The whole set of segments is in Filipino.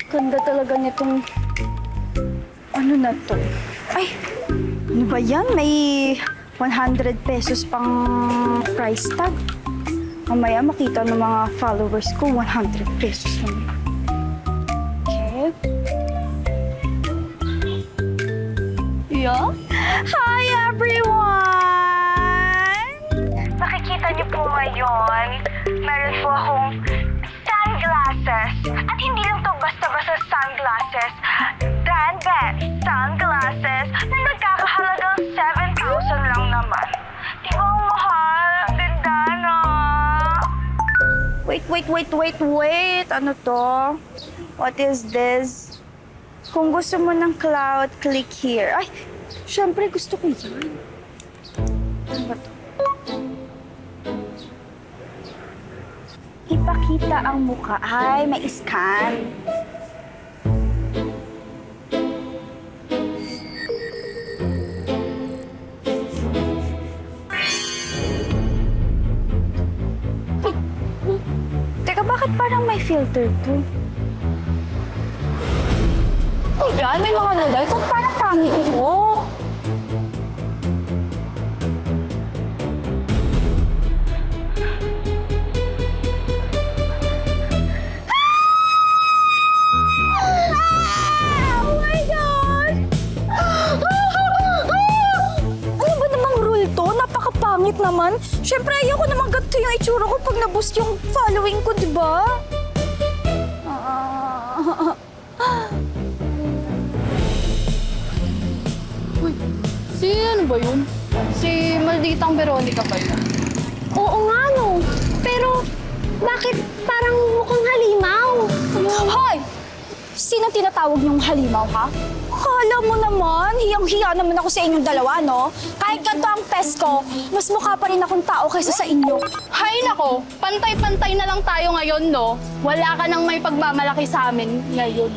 Ganda talaga nitong... Ano na to? Ay! Ano ba yan? May 100 pesos pang price tag. Mamaya makita ng mga followers ko, 100 pesos lang. Okay. Yeah? Hi, everyone! Nakikita niyo po ngayon, meron po akong sunglasses. At hindi lang to basta-basta sunglasses. Brand sunglasses na nagkakahalagang 7,000 lang naman. Di ba ang mahal? Ang ganda, no? Wait. Ano to? What is this? Kung gusto mo ng cloud, click here. Ay, syempre gusto ko yan. Ano ba to? Ipakita ang mukha. Ay, may scan. Teka, bakit parang may filter to? Oh, yan, may mga nalay. Kung parang pangit mo. Oh my God! Ano ba namang rule to? Napakapangit naman. Siyempre, ayoko naman ganito yung itsura ko pag naboost yung following ko, di ba? Si ano ba yun? Si Malditang Veronica ba yun? Oo nga, no. Pero, bakit parang mukhang halimaw? Hoy! Sinong tinatawag niyong halimaw, ha? Kala mo naman, hiyang-hiya naman ako sa inyong dalawa, no? Kahit ganito ang pes ko, mas mukha pa rin akong tao kaysa sa inyo. Hay nako, pantay-pantay na lang tayo ngayon, no? Wala ka nang may pagmamalaki sa amin ngayon.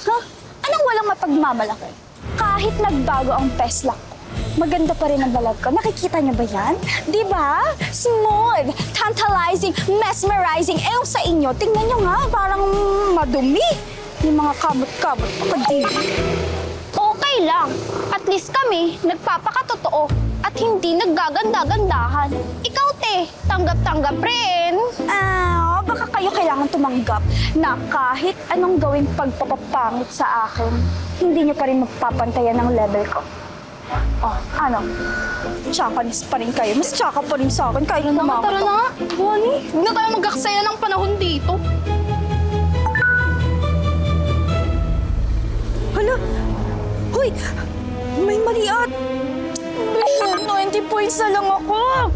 Ha? Anong walang mapagmamalaki? Kahit nagbago ang pes lang ko, maganda pa rin ang balag ko. Nakikita niyo ba yan? Di ba? Smooth, tantalizing, mesmerizing. Eh, yung sa inyo, tingnan niyo nga, parang madumi. Yung mga kamot-kamot, kadiri. Okay lang. At least kami, nagpapakatotoo at hindi naggaganda-gandahan. Ikaw, te, tanggap-tanggap rin. Baka kayo kailangan tumanggap na kahit anong gawing pagpapapangit sa akin, hindi niyo pa rin magpapantayan ng level ko. Oh, ano? Tsakanis pa rin kayo. Mas tsaka pa rin sa akin kahit kumakot. Tara na nga. Honey? Huwag na tayo magaksaya ng panahon dito. Hala! Hoy! May mali at... 20 points na lang ako!